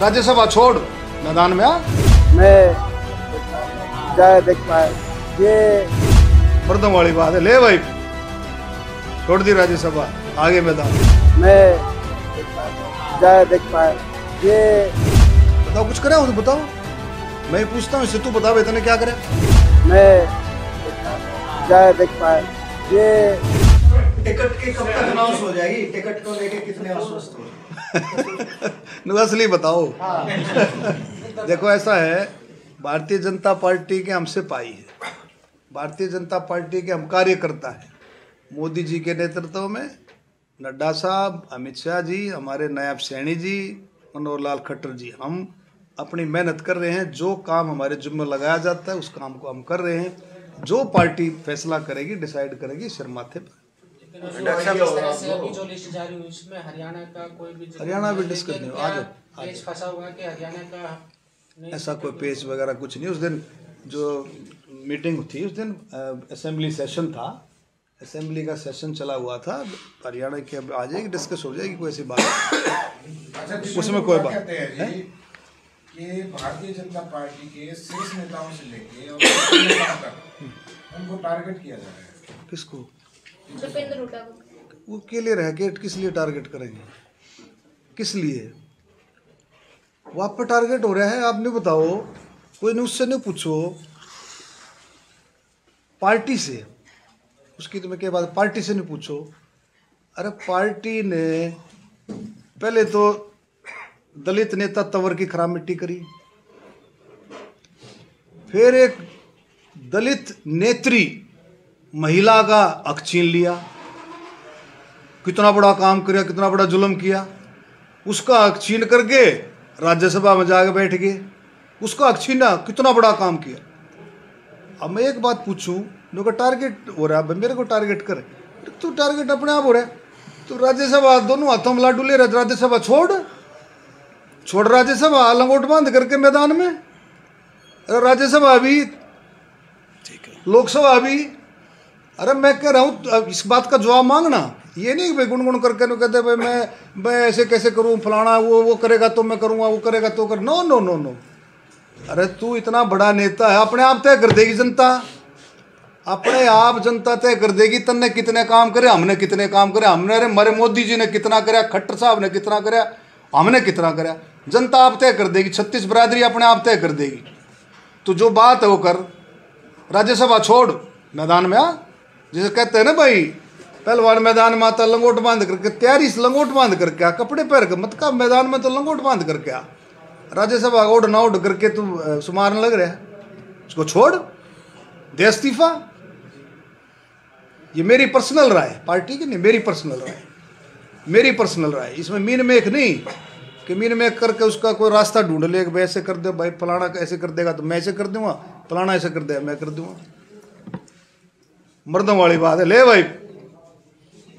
राज्यसभा छोड़, मैदान में आ। मैं जाए देख पाए ये मर्दों वाली बात है। ले भाई, छोड़ दी राज्यसभा, आगे मैदान। मैं जाए देख पाए ये बताओ, कुछ करे हो तो बताओ, मैं पूछता हूँ इससे, तू बता भाई तूने क्या करे। मैं जाए देख पाए ये टिकट की कब तक अनाउंस हो जाएगी? टिकट को लेके कितने आश्वस्त हो? असली बताओ। देखो ऐसा है, भारतीय जनता पार्टी के हमसे पाई है, भारतीय जनता पार्टी के हम कार्यकर्ता हैं। मोदी जी के नेतृत्व में नड्डा साहब, अमित शाह जी, हमारे नायब सैनी जी, मनोहर लाल खट्टर जी, हम अपनी मेहनत कर रहे हैं। जो काम हमारे जिम्मे लगाया जाता है उस काम को हम कर रहे हैं। जो पार्टी फैसला करेगी, डिसाइड करेगी, सिर माथे पर। जो लिस्ट जारी हुई उसमें हरियाणा का कोई भी, हरियाणा भी डिस्कस नहीं हुआ। पेज फंसा हुआ कि हरियाणा का ऐसा कोई पेज वगैरह कुछ नहीं। उस दिन जो मीटिंग थी, उस दिन असेंबली सेशन था, असेंबली का सेशन चला हुआ था। हरियाणा की अब आ जाएगी, डिस्कस हो जाएगी, कोई ऐसी बात उसमें कोई बात है कि भारतीय जनता पार्टी के शीर्ष नेताओं से लेके और नेताओं तक उनको टारगेट किया जा रहा है। किसको? दीपेंद्र हुड्डा को। वो के लिए रह के किस लिए टारगेट करेंगे? किस लिए वो आप पर टारगेट हो रहा है? आप नहीं बताओ, कोई नहीं, उससे नहीं पूछो, पार्टी से, उसकी तुम्हें क्या बात, पार्टी से नहीं पूछो। अरे पार्टी ने पहले तो दलित नेता तंवर की खराब मिट्टी करी, फिर एक दलित नेत्री महिला का हक छीन लिया। कितना बड़ा काम किया, कितना बड़ा जुल्म किया। उसका हक छीन करके राज्यसभा में जाकर बैठ गए, उसका हक छीना, कितना बड़ा काम किया। अब मैं एक बात पूछूं, मेरे को टारगेट हो रहा है, मेरे को टारगेट करे, तू टारगेट अपने आप हो रहा है। तो राज्यसभा दोनों हाथों में लाडू ले रहे, राज्यसभा छोड़ राज्यसभा, लंगोट बांध करके मैदान में। अरे राज्यसभा भी, लोकसभा भी। अरे मैं कह रहा हूँ इस बात का जवाब मांगना, ये नहीं भाई गुनगुन करके न कहते भाई मैं ऐसे कैसे करूँ, फलाना वो करेगा तो मैं करूँगा, वो करेगा तो कर। No no no no. अरे तू इतना बड़ा नेता है, अपने आप तय कर देगी जनता, अपने आप जनता तय कर देगी। तन्ने कितने काम करे, हमने कितने काम करे, हमने, अरे हमारे मोदी जी ने कितना कराया, खट्टर साहब ने कितना कराया, हमने कितना कराया, जनता आप तय कर देगी। 36 बरादरी अपने आप तय कर देगी। तो जो बात है वो कर, राज्यसभा छोड़, मैदान में आ। जैसे कहते हैं ना भाई, पहलवान मैदान में आता, लंगोट बांध करके, तैयारी से लंगोट बांध करके आ, कपड़े पहन कर मत का, मैदान में तो लंगोट बांध करके आ। राज्यसभा ओढ़ ना ओढ़ करके तू सुमारने लग रहा है, उसको छोड़, दे इस्तीफा। ये मेरी पर्सनल राय, पार्टी की नहीं, मेरी पर्सनल राय, मेरी पर्सनल राय। इसमें मीन मेक नहीं कि मीन मेक करके उसका कोई रास्ता ढूंढ ले, भाई ऐसे कर दे, भाई फलाना ऐसे कर देगा तो मैं ऐसे कर दूंगा, फलाना ऐसे कर देगा मैं कर दूंगा। मर्दों वाली बात है। ले भाई,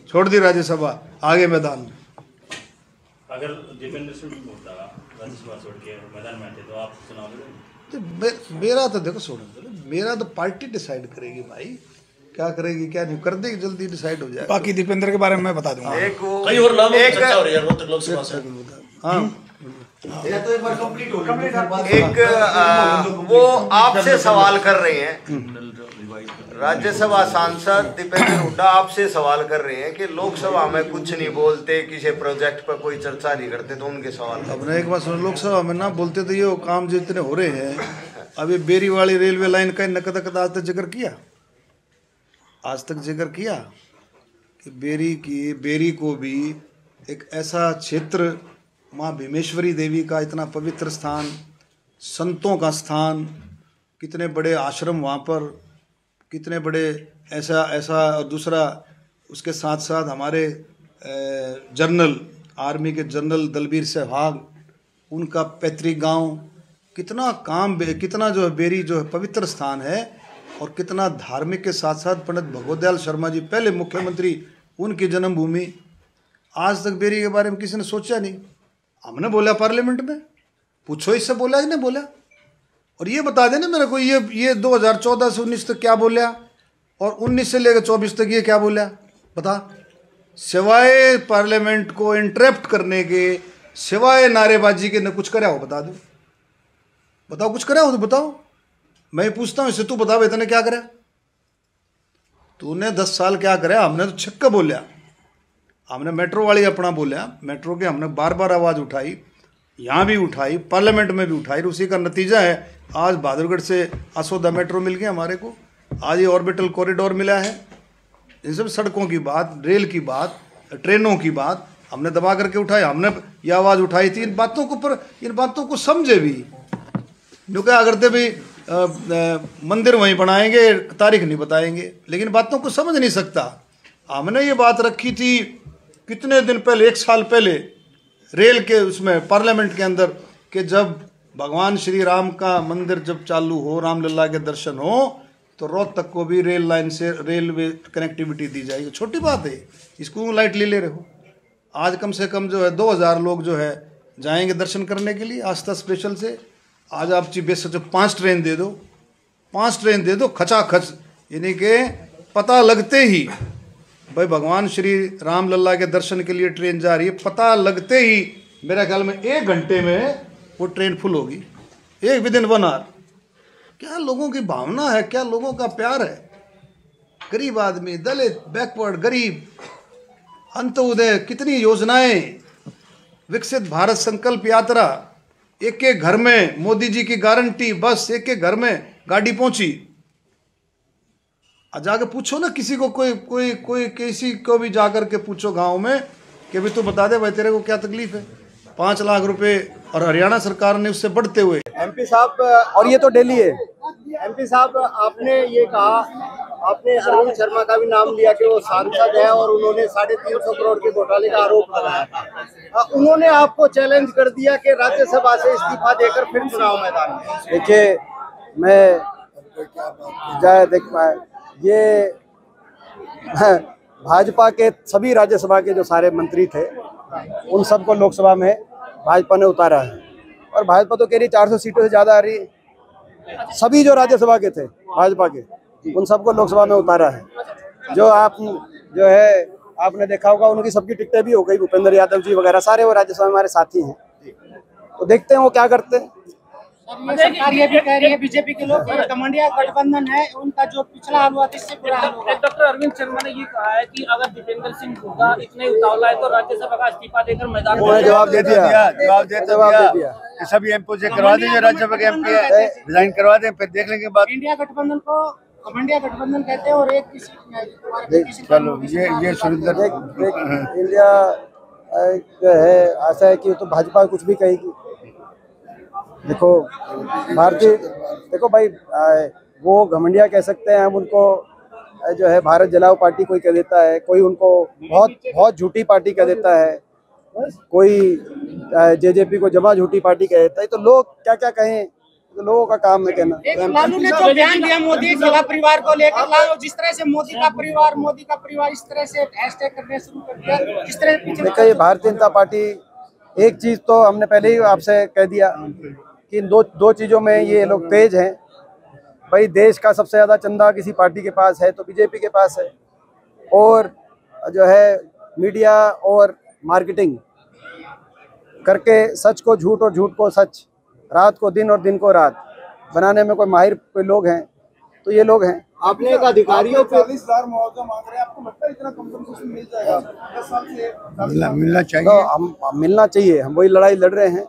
छोड़ दी राज्यसभा, आगे मैदान में। अगर दीपेंद्र सिंह होता राज्यसभा छोड़ के मैदान में आते तो आप चुनाव लड़ेंगे? तो मेरा तो देखो, छोड़ो, मेरा तो पार्टी डिसाइड करेगी भाई, क्या करेगी क्या नहीं कर देगी, जल्दी डिसाइड हो जाएगा। बाकी दीपेंद्र के बारे में मैं बता दूंगा। कई और नाम चर्चा हो रही है रोहतक लोकसभा से। हाँ, तो एक बार कंप्लीट हो एक वो आपसे सवाल कर रहे हैं, राज्यसभा सांसद दीपेंद्र हुड्डा आपसे सवाल कर रहे हैं कि लोकसभा में कुछ नहीं बोलते, किसी प्रोजेक्ट पर कोई चर्चा नहीं करते, तो उनके सवाल। अब एक बात सुनो, लोकसभा में ना बोलते तो ये काम जितने हो रहे हैं, अभी बेरी वाली रेलवे लाइन का नकद आज तक जिक्र किया, आज तक जिक्र किया कि बेरी को भी एक ऐसा क्षेत्र, माँ भीमेश्वरी देवी का इतना पवित्र स्थान, संतों का स्थान, कितने बड़े आश्रम वहाँ पर, कितने बड़े ऐसा। और दूसरा उसके साथ साथ हमारे जनरल, आर्मी के जनरल दलबीर सहवाग, उनका पैतृक गांव, कितना काम, कितना जो है बेरी जो है पवित्र स्थान है, और कितना धार्मिक के साथ साथ पंडित भगवत दयाल शर्मा जी पहले मुख्यमंत्री, उनकी जन्मभूमि। आज तक बेरी के बारे में किसी ने सोचा नहीं। हमने बोला पार्लियामेंट में, पूछो इससे बोला कि नहीं बोला। और ये बता देना मेरे को, ये 2014 से 19 तक क्या बोला, और 19 से लेकर 24 तक ये क्या बोला, बता। सिवाय पार्लियामेंट को इंटरप्ट करने के, सिवाय नारेबाजी के न कुछ करे हो, बता दो, बताओ कुछ करे हो तो बताओ। मैं पूछता हूँ इससे, तू बता तूने क्या करे, तूने 10 साल क्या करे? हमने तो छक्का बोलिया, हमने मेट्रो वाली अपना बोलिया, मेट्रो के हमने बार बार आवाज़ उठाई, यहाँ भी उठाई, पार्लियामेंट में भी उठाई। उसी का नतीजा है आज बहादुरगढ़ से असोदा मेट्रो मिल गया हमारे को, आज ये ऑर्बिटल कॉरिडोर मिला है। इन सब सड़कों की बात, रेल की बात, ट्रेनों की बात हमने दबा करके उठाई, हमने ये आवाज़ उठाई थी। इन बातों को पर इन बातों को समझे भी, जो क्या करते भी मंदिर वहीं बनाएंगे, तारीख नहीं बताएंगे, लेकिन बातों को समझ नहीं सकता। हमने ये बात रखी थी कितने दिन पहले, 1 साल पहले, रेल के उसमें पार्लियामेंट के अंदर, कि जब भगवान श्री राम का मंदिर जब चालू हो, रामलला के दर्शन हो, तो रोहतक को भी रेल लाइन से रेलवे कनेक्टिविटी दी जाएगी। छोटी बात है, इसको लाइटली ले रहे हो। आज कम से कम जो है 2000 लोग जो है जाएंगे दर्शन करने के लिए आस्था स्पेशल से। आज आप चीफ बेस 5 ट्रेन दे दो, 5 ट्रेन दे दो खचाखच, यानी कि पता लगते ही भाई भगवान श्री राम लल्ला के दर्शन के लिए ट्रेन जा रही है, पता लगते ही मेरा ख्याल में 1 घंटे में वो ट्रेन फुल होगी, एक विदिन 1 आवर। क्या लोगों की भावना है, क्या लोगों का प्यार है। गरीब आदमी, दलित, बैकवर्ड, गरीब, अंत्योदय, कितनी योजनाएं, विकसित भारत संकल्प यात्रा, एक एक घर में मोदी जी की गारंटी, बस एक एक घर में गाड़ी पहुंची। आज जाके पूछो ना किसी को, कोई किसी को भी जाकर के पूछो गांव में कि भाई तू बता दे भाई तेरे को क्या तकलीफ है। 5 लाख रुपए और हरियाणा सरकार ने उससे बढ़ते हुए। एमपी साहब, और ये तो दिल्ली है। एमपी साहब, आपने ये कहा, आपने अरविंद शर्मा का भी नाम लिया कि वो सांसद है और उन्होंने 350 करोड़ के घोटाले का आरोप लगाया। उन्होंने आपको चैलेंज कर दिया कि राज्यसभा से इस्तीफा देकर फिर चुनाव मैदान में। देखिए, मैं जय देख पाए, ये भाजपा के सभी राज्यसभा के जो सारे मंत्री थे उन सबको लोकसभा में भाजपा ने उतारा है, और भाजपा तो कह रही 400 सीटों से ज़्यादा आ रही है। सभी जो राज्यसभा के थे भाजपा के, उन सबको लोकसभा में उतारा है। जो जो है आपने देखा होगा, उनकी सबकी टिकटें भी हो गई, भूपेंद्र यादव जी वगैरह सारे वो राज्यसभा में हमारे साथी हैं। तो देखते हैं वो क्या करते हैं। सरकार ये भी कह रही है बीजेपी के लोग, कमंडिया गठबंधन है उनका, जो पिछला हाल हुआ इससे बुरा हाल होगा। डॉक्टर अरविंद शर्मा ने ये कहा है कि अगर दीपेंद्र सिंह हुड्डा इतने उतावला है तो राज्यसभा का इस्तीफा देकर मैदान में जवाब दे दिया कि सभी एमपी से करवा दें, जो राज्यसभा के एमपी है रिजाइन करवा दें, फिर देख लेंगे बात। इंडिया गठबंधन को कमंडिया गठबंधन कहते हैं, और एक चलो ये सुरेंद्र इंडिया जो है, आशा है कि तो भाजपा कुछ भी कहेगी। देखो भाई, वो घमंडिया कह सकते हैं, हम उनको जो है भारत जलाओ पार्टी कोई कह देता है, कोई उनको बहुत झूठी पार्टी कह देता है, कोई जेजेपी को जमा झूठी पार्टी कह देता है। तो लोग क्या क्या कहें, तो लोगों का काम है कहना। लालू ने जो बयान दिया मोदी के परिवार को लेकर, लालू जिस तरह से मोदी का परिवार इस तरह से हैशटैग करने शुरू कर दिया, जिस तरह देखो, ये भारतीय जनता पार्टी, एक चीज तो हमने पहले ही आपसे कह दिया कि इन दो चीज़ों में ये लोग तेज हैं। भाई, देश का सबसे ज़्यादा चंदा किसी पार्टी के पास है तो बीजेपी के पास है, और जो है मीडिया और मार्केटिंग करके सच को झूठ और झूठ को सच, रात को दिन और दिन को रात बनाने में कोई माहिर कोई लोग हैं तो ये लोग हैं। आपने एक अधिकारियों पे 40,000 मुआवजा मांग रहे हैं, आपको लगता है इतना कंपनसेशन मिल जाएगा? 10 साल से मिलना चाहिए। तो हम मिलना चाहिए, हम वही लड़ाई लड़ रहे हैं।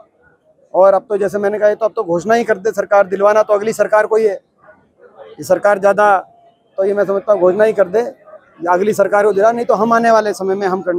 और अब तो जैसे मैंने कहा, तो अब तो घोषणा ही कर दे सरकार, दिलवाना तो अगली सरकार को ही है। ये सरकार ज़्यादा, तो ये मैं समझता हूँ घोषणा ही कर दे, अगली सरकार को दिला, नहीं तो हम आने वाले समय में हम करने